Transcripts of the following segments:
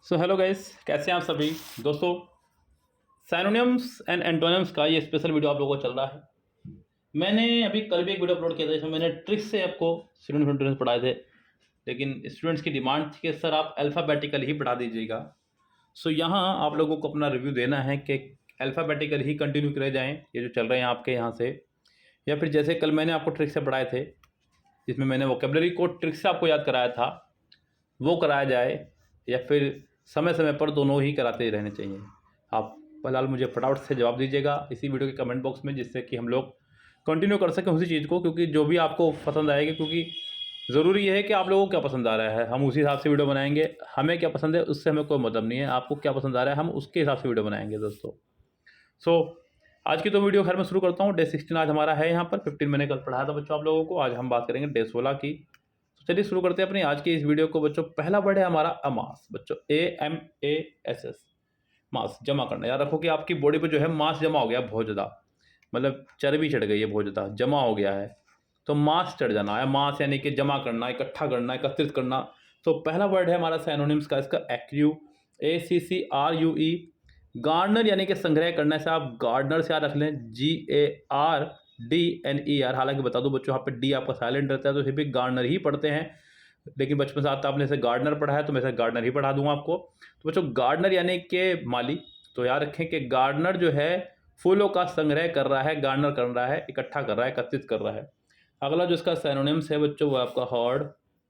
So hello guys, कैसे हैं आप सभी दोस्तों। साइनोनिम्स एंड एंटोनिम्स का ये स्पेशल वीडियो आप लोगों को चल रहा है। मैंने अभी कल भी एक वीडियो अपलोड किया था जिसमें मैंने ट्रिक्स से आपको सिनोनिम्स एंटोनिम्स पढ़ाए थे, लेकिन स्टूडेंट्स की डिमांड थी कि सर आप अल्फ़ाबेटिकल ही पढ़ा दीजिएगा। सो यहाँ आप लोगों को अपना रिव्यू देना है कि अल्फ़ाबेटिकल ही कंटिन्यू करे जाएँ ये जो चल रहे हैं आपके यहाँ से, या फिर जैसे कल मैंने आपको ट्रिक से पढ़ाए थे जिसमें मैंने वोकेबलरी को ट्रिक से आपको याद कराया था वो कराया जाए, या फिर समय समय पर दोनों ही कराते रहने चाहिए। आप फिलहाल मुझे फटाफट से जवाब दीजिएगा इसी वीडियो के कमेंट बॉक्स में, जिससे कि हम लोग कंटिन्यू कर सकें उसी चीज़ को, क्योंकि जो भी आपको पसंद आएगी, क्योंकि ज़रूरी ये है कि आप लोगों को क्या पसंद आ रहा है हम उसी हिसाब से वीडियो बनाएंगे। हमें क्या पसंद है उससे हमें कोई मतलब नहीं है, आपको क्या पसंद आ रहा है हम उसके हिसाब से वीडियो बनाएंगे दोस्तों। सो आज की तो वीडियो खैर मैं शुरू करता हूँ। डे 16 आज हमारा है यहाँ पर। 15 मैंने कल पढ़ाया था बच्चों आप लोगों को, आज हम बात करेंगे डे 16 की। तो चलिए शुरू करते हैं अपनी आज की इस वीडियो को बच्चों। पहला वर्ड है हमारा अमास बच्चों, AMASS, मास जमा करना। याद रखो कि आपकी बॉडी पे जो है मास जमा हो गया बहुत ज़्यादा, मतलब चर्बी चढ़ गई है बहुत ज़्यादा, जमा हो गया है, तो मास चढ़ जाना है। मास यानी कि जमा करना, इकट्ठा करना, एकत्रित करना। तो पहला वर्ड है हमारा साइनोनिम्स का, इसका एक्यू, ACCRUE। गार्डनर यानी कि संग्रह करने से आप गार्डनर से याद रख लें, GARDNER। हालांकि बता दो बच्चों यहाँ पे डी आपका साइलेंट रहता है तो सिर्फ गार्डनर ही पढ़ते हैं, लेकिन बचपन से आता आपने इसे गार्डनर पढ़ा है तो मैं इसे गार्डनर ही पढ़ा दूंगा आपको। तो बच्चों गार्डनर यानी कि माली, तो याद रखें कि गार्डनर जो है फूलों का संग्रह कर रहा है, गार्डनर कर रहा है, इकट्ठा कर रहा है, एकत्रित कर रहा है। अगला जो इसका साइनोनिम्स है बच्चों वो आपका हॉर्ड,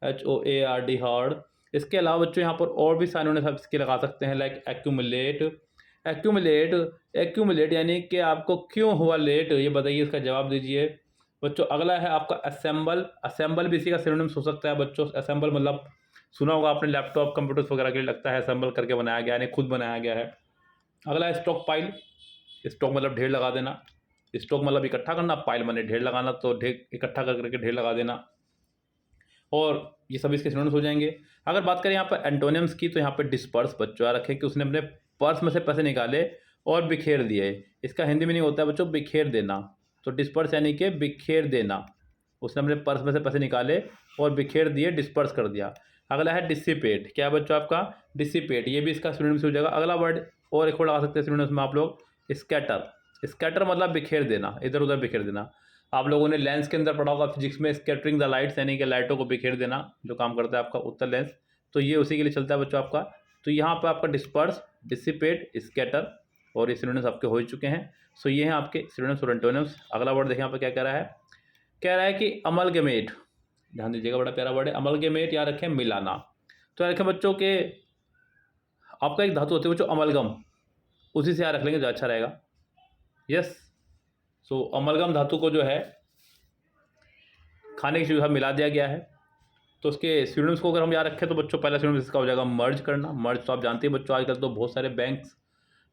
HOARD, हॉर्ड। इसके अलावा बच्चों यहाँ पर और भी साइनोनिम्स आप इसके लगा सकते हैं, लाइक एक्यूमुलेट। एक्यूमुलेट, एक्यूमुलेट यानी कि आपको क्यों हुआ लेट, ये बताइए, इसका जवाब दीजिए बच्चों। अगला है आपका असेंबल। असेंबल भी इसी का सिनोनिम्स हो सकता है बच्चों। असेंबल मतलब सुना होगा आपने, लैपटॉप कंप्यूटर्स वगैरह के लिए लगता है, असेंबल करके बनाया गया, यानी खुद बनाया गया है। अगला है स्टॉक पाइल। स्टॉक मतलब ढेर लगा देना, स्टॉक मतलब इकट्ठा करना, पाइल माने ढेर लगाना, तो ढेर इकट्ठा करके ढेर लगा देना। और ये सब इसके सिनोनिम्स हो जाएंगे। अगर बात करें यहाँ पर एंटोनिम्स की, तो यहाँ पर डिस्पर्स बच्चों याद रखें कि उसने अपने पर्स में से पैसे निकाले और बिखेर दिए। इसका हिंदी मीनिंग होता है बच्चों बिखेर देना। तो डिस्पर्स यानी कि बिखेर देना, उसने अपने पर्स में से पैसे निकाले और बिखेर दिए, डिस्पर्स कर दिया। अगला है डिसिपेट। क्या है बच्चों आपका डिसिपेट, ये भी इसका सिनोनिम्स हो जाएगा। अगला वर्ड और एक और लगा सकते हैं सिनोनिम्स में आप लोग, स्कैटर। स्कैटर मतलब बिखेर देना, इधर उधर बिखेर देना। आप लोगों ने लेंस के अंदर पढ़ा होगा फिजिक्स में, स्कैटरिंग द लाइट्स यानी कि लाइटों को बिखेर देना, जो काम करता है आपका उत्तर लेंस, तो ये उसी के लिए चलता है बच्चों आपका। तो यहाँ पर आपका डिस्पर्स, डिसिपेट, स्कैटर, और ये सिनोनिम्स आपके हो चुके हैं। सो ये हैं आपके सिनोनिम्स और एंटोनिम्स। अगला वर्ड देखिए यहाँ पर क्या कह रहा है, कह रहा है कि अमलगमेट। ध्यान दीजिएगा, बड़ा प्यारा वर्ड है अमलगमेट, याद रखें मिलाना। तो याद रखें बच्चों के आपका एक धातु होती है बच्चों अमलगम, उसी से याद रख लेंगे जो अच्छा रहेगा। यस, सो अमलगम धातु को जो है खाने की चीज़ मिला दिया गया है। तो उसके सिनोनिम्स को अगर हम याद रखें तो बच्चों पहला सिनोनिम्स इसका हो जाएगा मर्ज करना। मर्ज तो आप जानते हैं बच्चों, आजकल तो बहुत सारे बैंक्स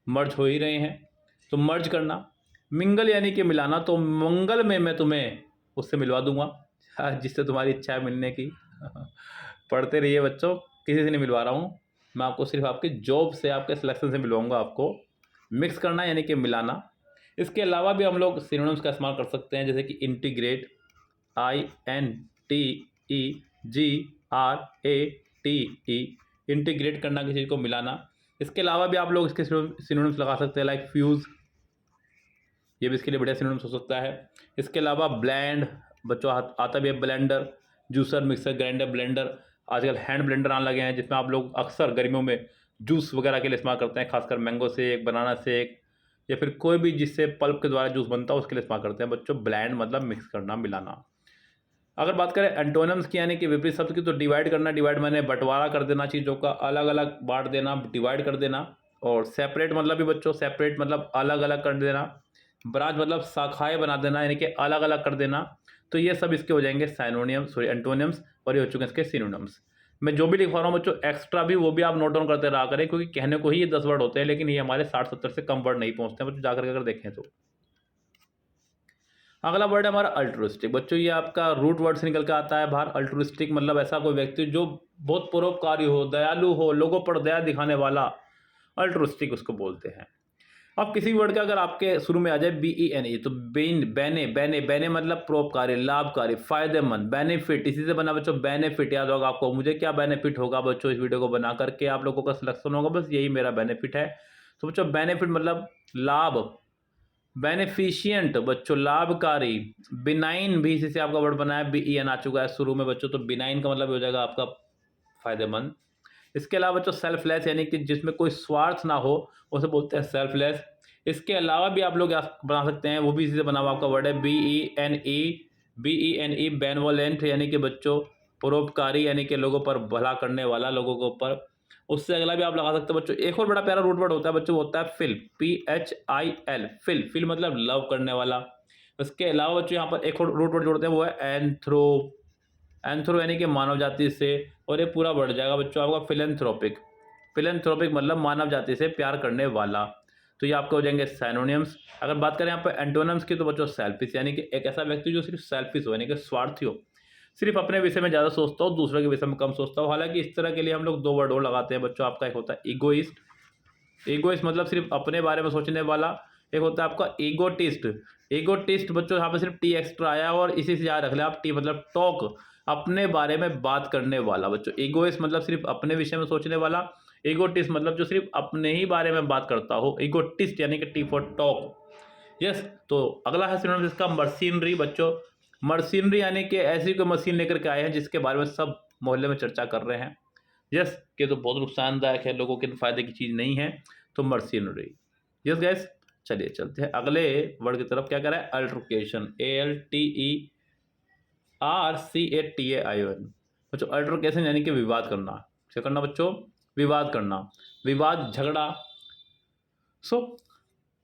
मर्ज हो ही रहे हैं, तो मर्ज करना। मिंगल यानी कि मिलाना, तो मंगल में मैं तुम्हें उससे मिलवा दूंगा जिससे तुम्हारी इच्छा है मिलने की पढ़ते रहिए बच्चों, किसी से नहीं मिलवा रहा हूँ मैं आपको, सिर्फ आपके जॉब से, आपके सिलेक्शन से मिलवाऊंगा आपको। मिक्स करना यानी कि मिलाना। इसके अलावा भी हम लोग सिनोनिम्स का इस्तेमाल कर सकते हैं, जैसे कि इंटीग्रेट, INTEGRATE, इंटीग्रेट करना, किसी चीज़ को मिलाना। इसके अलावा भी आप लोग इसके सिनोनिम्स लगा सकते हैं, लाइक फ्यूज़, ये भी इसके लिए बढ़िया सिनोनिम्स हो सकता है। इसके अलावा ब्लेंड बच्चों आता भी है, blender, juicer, mixer, grinder, blender. आजकल हैंड ब्लेंडर आने लगे हैं जिसमें आप लोग अक्सर गर्मियों में जूस वगैरह के लिए इस्तेमाल करते हैं, खासकर मैंगो शेक, बनाना शेक, या फिर कोई भी जिससे पल्प के द्वारा जूस बनता है उसके लिए इस्तेमाल करते हैं बच्चों। ब्लेंड मतलब मिक्स करना, मिलाना। अगर बात करें एंटोनिम्स की यानी कि विपरीत शब्द की, तो डिवाइड करना। डिवाइड माने बंटवारा कर देना, चीज़ों का अलग अलग बांट देना, डिवाइड कर देना। और सेपरेट मतलब भी बच्चों, सेपरेट मतलब अलग अलग कर देना। ब्रांच मतलब शाखाएं बना देना, यानी कि अलग अलग कर देना। तो ये सब इसके हो जाएंगे साइनोनियम्स, सॉरी एंटोनियम्स, और ये हो चुके हैं इसके सिनोनिम्स। मैं जो भी लिखवा रहा हूँ बच्चों एक्स्ट्रा भी, वो भी आप नोट डाउन करते रहा करें, क्योंकि कहने को ही ये 10 वर्ड होते हैं, लेकिन ये हमारे 60-70 से कम वर्ड नहीं पहुँचते हैं बच्चों, जाकर के अगर देखें तो। अगला वर्ड है हमारा अल्ट्रुइस्टिक बच्चों, ये आपका रूट वर्ड से निकल के आता है बाहर। अल्ट्रुइस्टिक मतलब ऐसा कोई व्यक्ति जो बहुत परोपकारी हो, दयालु हो, लोगों पर दया दिखाने वाला, अल्ट्रुइस्टिक उसको बोलते हैं। अब किसी भी वर्ड का अगर आपके शुरू में आ जाए BENE तो बेन, बैने, बैने, बैने मतलब परोपकारी, लाभकारी, फायदेमंद, बेनिफिट, इसी से बना बच्चों बेनिफिट। याद होगा आपको मुझे क्या बेनिफिट होगा बच्चों इस वीडियो को बना करके आप लोगों का सिलेक्शन होगा, बस यही मेरा बेनिफिट है। तो बच्चों बेनिफिट मतलब लाभ, बेनिफिशियंट बच्चों लाभकारी, बिनाइन भी इसी से आपका वर्ड बना है, BEN आ चुका है शुरू में बच्चों, तो बिनाइन का मतलब हो जाएगा आपका फायदेमंद। इसके अलावा बच्चों सेल्फलेस यानी कि जिसमें कोई स्वार्थ ना हो उसे बोलते हैं सेल्फलेस। इसके अलावा भी आप लोग बना सकते हैं, वो भी इसी से बना हुआ आपका वर्ड है BENE बेनवोलेंट यानी कि बच्चों परोपकारी यानी कि लोगों पर भला करने वाला, लोगों के ऊपर। उससे अगला भी आप लगा सकते हैं बच्चों। एक और बड़ा प्यारा रूट वर्ड होता है बच्चों, होता है फिल, PHIL, फिल, फिल मतलब लव करने वाला। इसके अलावा बच्चों यहाँ पर एक और रूट वर्ड जोड़ते हैं, वो है एंथ्रो, एंथ्रो यानी कि मानव जाति से, और ये पूरा बढ़ जाएगा बच्चों आपका फिलेंथ्रोपिक, फिलेंथ्रोपिक मतलब मानव जाति से प्यार करने वाला। तो ये आपके हो जाएंगे सैनोनिम्स। अगर बात करें यहाँ पर एंटोनिम्स की तो बच्चों सेल्फिश यानी कि एक ऐसा व्यक्ति जो सिर्फ सेल्फिश हो यानी कि स्वार्थी हो, सिर्फ अपने विषय में ज़्यादा सोचता हो, दूसरे के विषय में कम सोचता हो। हालांकि इस तरह के लिए हम लोग दो वर्ड और लगाते हैं बच्चों, आपका एक होता है ईगोइस्ट, ईगोइस्ट मतलब सिर्फ अपने बारे में सोचने वाला। एक होता है आपका ईगोटिस्ट, ईगोटिस्ट बच्चों यहाँ पे सिर्फ टी एक्स्ट्रा आया और इसी से याद रख ले आप, टी मतलब टॉक, अपने बारे में बात करने वाला बच्चों। ईगोइस्ट मतलब सिर्फ अपने विषय में सोचने वाला, ईगोटिस्ट मतलब जो सिर्फ अपने ही बारे में बात करता हो, ईगोटिस्ट यानी कि टी फॉर टॉक। यस, तो अगला है सिनोनिम इसका मर्सिनरी बच्चों। मर्सिनरी यानी कि ऐसी कोई मशीन लेकर के आए हैं जिसके बारे में सब मोहल्ले में चर्चा कर रहे हैं। यस, ये तो बहुत नुकसानदायक है, लोगों के फायदे की चीज़ नहीं है, तो मर्सिनरी। यस गैस, चलिए चलते हैं अगले वर्ड की तरफ। क्या कर रहा है, अल्ट्रोकेशन, ALTERCATAION बच्चों। अल्ट्रोकेशन यानी कि विवाद करना। क्या करना बच्चों, विवाद करना, विवाद, झगड़ा। सो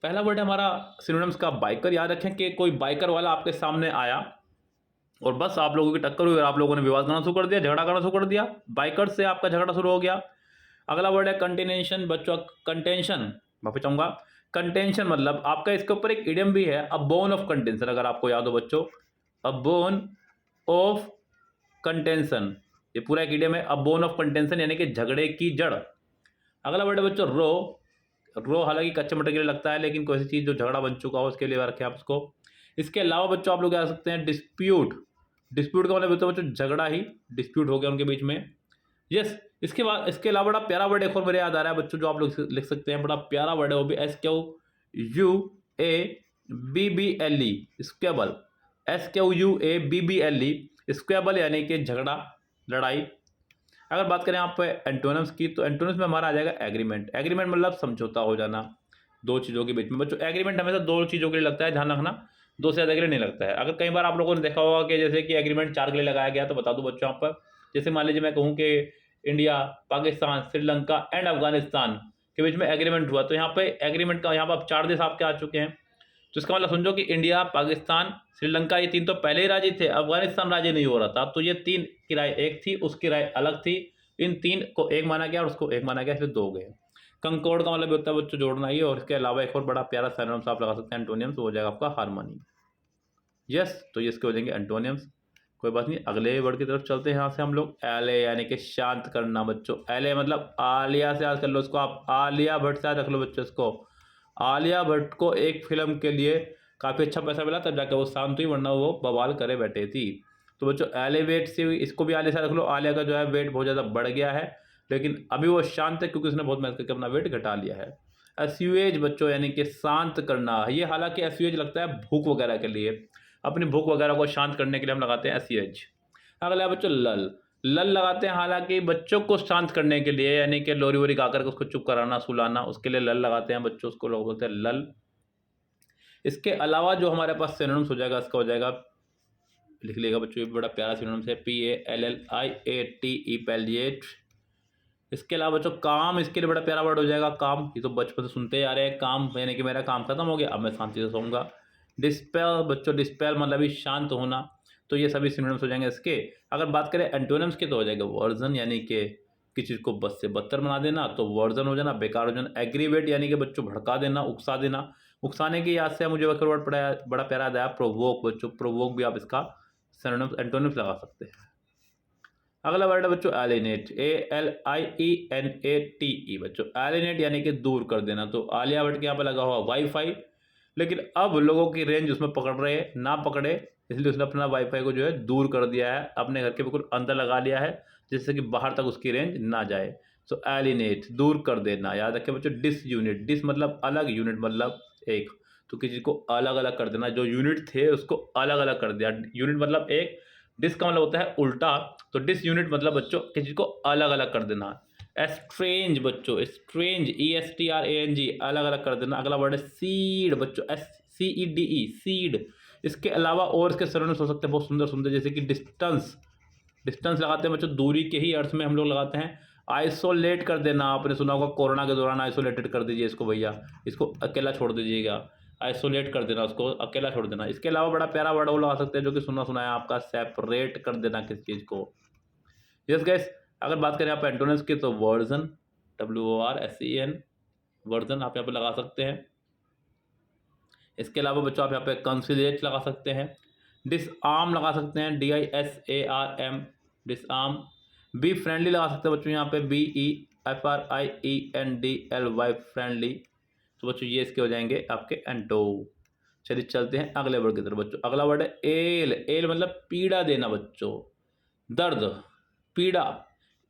पहला वर्ड है हमारा सिनोनिम्स का बाइकर। याद रखें कि कोई बाइकर वाला आपके सामने आया और बस आप लोगों की टक्कर हुई और आप लोगों ने विवाद करना शुरू कर दिया, झगड़ा करना शुरू कर दिया, बाइकर से आपका झगड़ा शुरू हो गया। अगला वर्ड है कंटिनेशन बच्चों, कंटेंशन। वापस चाहूंगा, कंटेंशन मतलब आपका इसके ऊपर एक इडियम भी है, अ बोन ऑफ कंटेंशन, अगर आपको याद हो बच्चों, अ बोन ऑफ कंटेंशन, ये पूरा एक इडियम है, अ बोन ऑफ कंटेंशन यानी कि झगड़े की जड़। अगला वर्ड है बच्चों रो, रो हालांकि कच्चे मटर के लिए लगता है, लेकिन कोई सी चीज़ जो झगड़ा बन चुका हो उसके लिए रखें आप उसको। इसके अलावा बच्चों आप लोग कह सकते हैं डिस्प्यूट, डिस्प्यूट का मतलब होता है बच्चों झगड़ा ही, डिस्प्यूट हो गया उनके बीच में। यस, इसके बाद इसके अलावा बड़ा प्यारा वर्ड एक और मेरे याद आ रहा है बच्चों, जो आप लोग लिख सकते हैं, बड़ा प्यारा वर्ड है वो भी, SQUABBLE, स्क्वेबल, SQUABBLE, स्क्वेबल यानी कि झगड़ा, लड़ाई। अगर बात करें यहाँ पे एंटोनिम्स की, तो एंटोनिम्स में हमारा आ जाएगा एग्रीमेंट। एग्रीमेंट मतलब समझौता हो जाना दो चीज़ों के बीच में बच्चों। एग्रीमेंट हमेशा दो चीज़ों के लिए लगता है, ध्यान रखना, दो से ज़्यादा के लिए नहीं लगता है। अगर कई बार आप लोगों ने देखा होगा कि जैसे कि एग्रीमेंट 4 के लिए लगाया गया, तो बता दूं बच्चों यहाँ पर, जैसे मान लीजिए मैं कहूँ कि इंडिया, पाकिस्तान, श्रीलंका एंड अफगानिस्तान के बीच में एग्रीमेंट हुआ, तो यहाँ पे एग्रीमेंट का यहाँ पर 4 देश आपके आ चुके हैं। तो इसका मतलब समझो कि इंडिया, पाकिस्तान, श्रीलंका, ये 3 तो पहले ही राजी थे, अफगानिस्तान राजी नहीं हो रहा था, तो ये 3 की राय एक थी, उसकी राय अलग थी, इन 3 को एक माना गया और उसको एक माना गया, इसलिए 2 हो गए। कंकॉर्ड का मतलब होता है बच्चों जोड़ना ही, और इसके अलावा एक और बड़ा प्यारा सिनोनिम्स आप लगा सकते हैं एंटोनियम्स, हो जाएगा आपका हार्मनी। यस, तो ये इसके हो जाएंगे एंटोनियम्स। कोई बात नहीं, अगले वर्ड की तरफ चलते हैं। यहाँ से हम लोग एले यानी कि शांत करना बच्चों। एले मतलब आलिया से याद कर लो इसको आप, आलिया भट्ट से याद रख लो बच्चों इसको। आलिया भट्ट को एक फिल्म के लिए काफ़ी अच्छा पैसा मिला, तब जाकर वो शांत हुई, वरना वो बवाल करे बैठे थी। तो बच्चों एलिवेट से इसको भी आलिया से रख लो। आलिया का जो है वेट बहुत ज़्यादा बढ़ गया है, लेकिन अभी वो शांत है क्योंकि उसने बहुत मेहनत करके अपना वेट घटा लिया है। एस्यूएज बच्चों यानी कि शांत करना, ये हालांकि एस्यूएज लगता है भूख वगैरह के लिए, अपनी भूख वगैरह को शांत करने के लिए हम लगाते हैं एस्यूएज। अगला बच्चों लल, लल लगाते हैं हालांकि बच्चों को शांत करने के लिए, यानी कि लोरी वोरी गाकर के उसको चुप कराना, सुलाना, उसके लिए लल लगाते हैं बच्चों, उसको लोग बोलते हैं लल। इसके अलावा जो हमारे पास सिनोनिम्स हो जाएगा, इसका हो जाएगा, लिख लेगा बच्चों, ये बड़ा प्यारा सिनोनिम्स है, PALLIATE, पैलिएट। इसके अलावा बच्चों काम, इसके लिए बड़ा प्यारा वर्ड हो जाएगा काम, ये तो बचपन से सुनते आ रहे हैं, काम यानी कि मेरा काम खत्म हो गया, अब मैं शांति से सोऊंगा। डिस्पेल बच्चों, डिस्पेल मतलब भी शांत होना, तो ये सभी सिनोनिम्स हो जाएंगे इसके। अगर बात करें एंटोनिम्स की, तो हो जाएगा वर्जन यानी कि किसी चीज़ को बस से बदतर बना देना, तो वर्जन हो जाना, बेकार हो जाना। एग्रीवेट यानी कि बच्चों भड़का देना, उकसा देना, उकसाने की याद से मुझे एक वर्ड पढ़ाया, बड़ा प्यारा आया, प्रोवोक बच्चों। प्रोवोक भी आप इसका सिनोनिम्स एंटोनिम्स लगा सकते हैं। अगला वर्ड है बच्चों एलिनेट, ALIENATE बच्चों। एलिनेट यानी कि दूर कर देना। तो आलिया भट्ट के यहाँ पे लगा हुआ वाईफाई, लेकिन अब लोगों की रेंज उसमें पकड़ रहे हैं, ना पकड़े, इसलिए उसने अपना वाईफाई को जो है दूर कर दिया है, अपने घर के बिल्कुल अंदर लगा लिया है, जिससे कि बाहर तक उसकी रेंज ना जाए। सो एलिनेट दूर कर देना। याद रखें बच्चों, डिस यूनिट, डिस मतलब अलग, यूनिट मतलब एक। तो किसी को अलग अलग कर देना, जो यूनिट थे उसको अलग अलग कर दिया। यूनिट मतलब एक, डिस का मतलब होता है उल्टा, तो डिस यूनिट मतलब बच्चों किसी को अलग अलग कर देना। एस्ट्रेंज बच्चों, स्ट्रेंज, ESTRANG, अलग अलग कर देना। अगला वर्ड है सीड बच्चों, SCEDE, सीड। इसके अलावा और इसके सिनोनिम्स हो सकते हैं बहुत सुंदर सुंदर, जैसे कि डिस्टेंस, डिस्टेंस लगाते हैं बच्चों, दूरी के ही अर्थ में हम लोग लगाते हैं। आइसोलेट कर देना, आपने सुना होगा कोरोना के दौरान आइसोलेटेड कर दीजिए इसको भैया, इसको अकेला छोड़ दीजिएगा, आइसोलेट कर देना, उसको अकेला छोड़ देना। इसके अलावा बड़ा प्यारा वर्ड वो लगा सकते हैं जो कि सुना सुना है आपका, सेपरेट कर देना किसी चीज़ को। यस गाइस, अगर बात करें आप एंटोनिम्स की तो वर्जन, WORSEN, वर्जन आप यहाँ पे लगा सकते हैं। इसके अलावा बच्चों आप यहाँ पे कंसिलिएट लगा सकते हैं, डिसआर्म लगा सकते हैं, DISARM, डिसआर्म। बी फ्रेंडली लगा सकते हैं बच्चों, यहाँ पे BEFRIENDLY, फ्रेंडली। तो बच्चों ये इसके हो जाएंगे आपके एंटो। चलिए चलते हैं अगले वर्ड की तरफ बच्चों। अगला वर्ड है एल, एल मतलब पीड़ा देना बच्चों, दर्द, पीड़ा,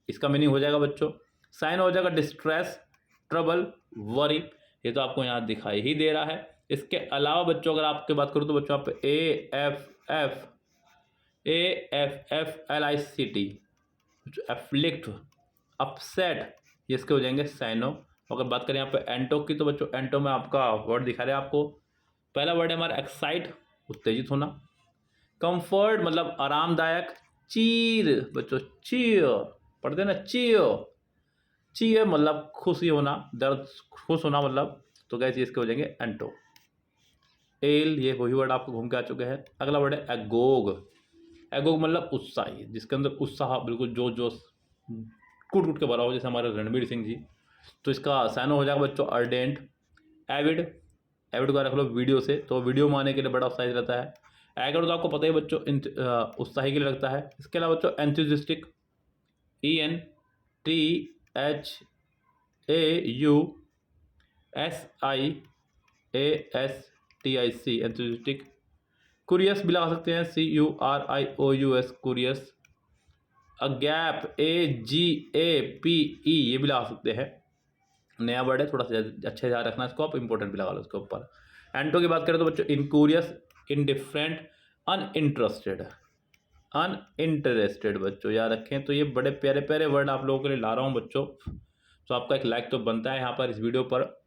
इसका मीनिंग हो जाएगा बच्चों। साइन हो जाएगा डिस्ट्रेस, ट्रबल, वरी, ये तो आपको यहाँ दिखाई ही दे रहा है। इसके अलावा बच्चों अगर आपकी बात करूँ तो बच्चों आप AFFLICT, एफ्लिक्ट, अपसेट, ये इसके हो जाएंगे साइनो। अगर बात करें यहाँ पे एंटो की तो बच्चों एंटो में आपका वर्ड दिखा रहे हैं आपको। पहला वर्ड है हमारा एक्साइट, उत्तेजित होना। कंफर्ट मतलब आरामदायक। चीर बच्चों, चीयर, पढ़ते ना चीयर, चीयर मतलब खुशी होना, दर्द, खुश होना मतलब। तो गैस ये इसके हो जाएंगे एंटो। एल, ये वही वर्ड आपको घूम के आ चुके हैं। अगला वर्ड है एगोग, एगोग मतलब उत्साही, जिसके अंदर उत्साह बिल्कुल जोश जोश कूट कूट के भरा हो, जैसे हमारे रणवीर सिंह जी। तो इसका साइनो हो जाएगा बच्चों अर्डेंट। एविड, एविड को रख लो वीडियो से, तो वीडियो में आने के लिए बड़ा उत्साहित रहता है। एगर तो आपको पता ही बच्चों उत्साही के लिए लगता है। इसके अलावा बच्चों एंथुसिस्टिक, ENTHAUSIASTIC, एंथुसिस्टिक। कुरियस भी लगा सकते हैं, CURIOUS, कुरियस। गैप, AGAPE, ये भी लगा सकते हैं, नया वर्ड है, थोड़ा सा अच्छे से याद रखना इसको, आप इंपॉर्टेंट भी लगा लो उसके ऊपर। एंटो की बात करें तो बच्चों इनक्यूरियस, इनडिफरेंट, अनइंटरेस्टेड, अनइंटरेस्टेड बच्चों याद रखें। तो ये बड़े प्यारे प्यारे वर्ड आप लोगों के लिए ला रहा हूँ बच्चों। तो आपका एक लाइक तो बनता है यहाँ पर इस वीडियो पर,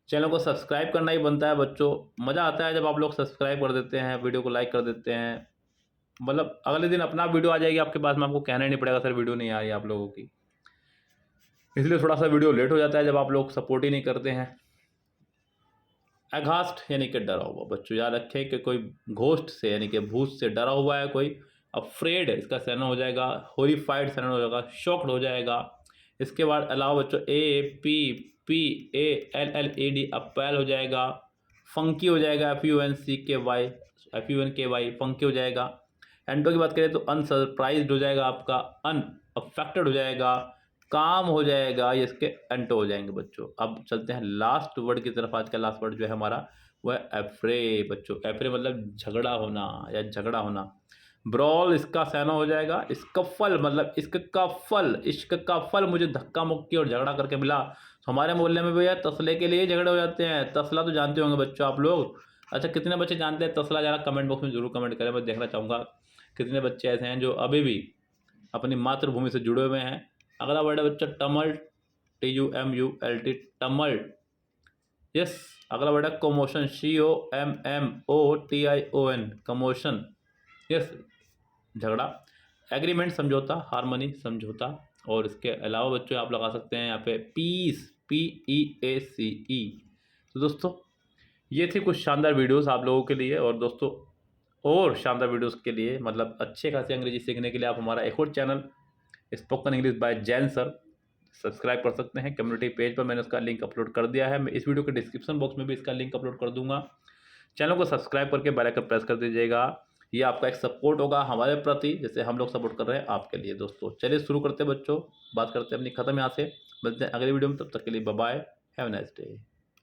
चैनल को सब्सक्राइब करना ही बनता है बच्चों। मज़ा आता है जब आप लोग सब्सक्राइब कर देते हैं, वीडियो को लाइक कर देते हैं, मतलब अगले दिन अपना वीडियो आ जाएगी आपके पास में, आपको कहना ही नहीं पड़ेगा सर वीडियो नहीं आ रही आप लोगों की। इसलिए थोड़ा सा वीडियो लेट हो जाता है जब आप लोग सपोर्ट ही नहीं करते हैं। एघास्ट यानी कि डरा हुआ बच्चों, याद रखें कि कोई घोस्ट से यानी कि भूत से डरा हुआ है कोई। अफ्रेड, इसका सैनो हो जाएगा हॉरिफाइड, सैनो हो जाएगा शॉक्ड हो जाएगा। इसके बाद अलावा बच्चों APPALLED, अपैल हो जाएगा। फंकी हो जाएगा, FUNKY, फंकी हो जाएगा। एंटो की बात करें तो अनसरप्राइज्ड हो जाएगा आपका, अनअफेक्टेड हो जाएगा, काम हो जाएगा, ये इसके एंटो हो जाएंगे बच्चों। अब चलते हैं लास्ट वर्ड की तरफ। आज का लास्ट वर्ड जो है हमारा वह है एफ्रे बच्चों। एफ्रे मतलब झगड़ा होना या झगड़ा होना। ब्रॉल, इसका सैनो हो जाएगा। स्कफल मतलब इश्क का फल, इश्क का फल मुझे धक्का मुक्की और झगड़ा करके मिला। तो हमारे मोहल्ले में भैया तसले के लिए झगड़े हो जाते हैं। तसला तो जानते होंगे बच्चों आप लोग। अच्छा, कितने बच्चे जानते हैं तसला? जरा कमेंट बॉक्स में जरूर कमेंट करें, मैं देखना चाहूँगा कितने बच्चे ऐसे हैं जो अभी भी अपनी मातृभूमि से जुड़े हुए हैं। अगला वर्ड है बच्चा टमल्ट, TUMULT, टमल्ट। यस, अगला वर्ड है कमोशन, COMMOTION, कमोशन। यस, झगड़ा। एग्रीमेंट, समझौता, हारमोनी, समझौता। और इसके अलावा बच्चों आप लगा सकते हैं यहाँ पे पीस, PEACE। तो दोस्तों ये थी कुछ शानदार वीडियोस आप लोगों के लिए। और दोस्तों और शानदार वीडियोस के लिए, मतलब अच्छे खासी अंग्रेजी सीखने के लिए, आप हमारा एक और channel spoken English by Jain sir subscribe कर सकते हैं। कम्युनिटी पेज पर मैंने उसका लिंक अपलोड कर दिया है, मैं इस वीडियो के डिस्क्रिप्शन बॉक्स में भी इसका लिंक अपलोड कर दूंगा। चैनल को सब्सक्राइब करके बेल आइकन प्रेस कर दीजिएगा। ये आपका एक सपोर्ट होगा हमारे प्रति, जैसे हम लोग सपोर्ट कर रहे हैं आपके लिए। दोस्तों चलिए शुरू करते हैं बच्चों, बात करते हैं अपनी ख़त्म यहाँ से। मिलते हैं अगले वीडियो में, तब तक के लिए bye bye, have a nice day.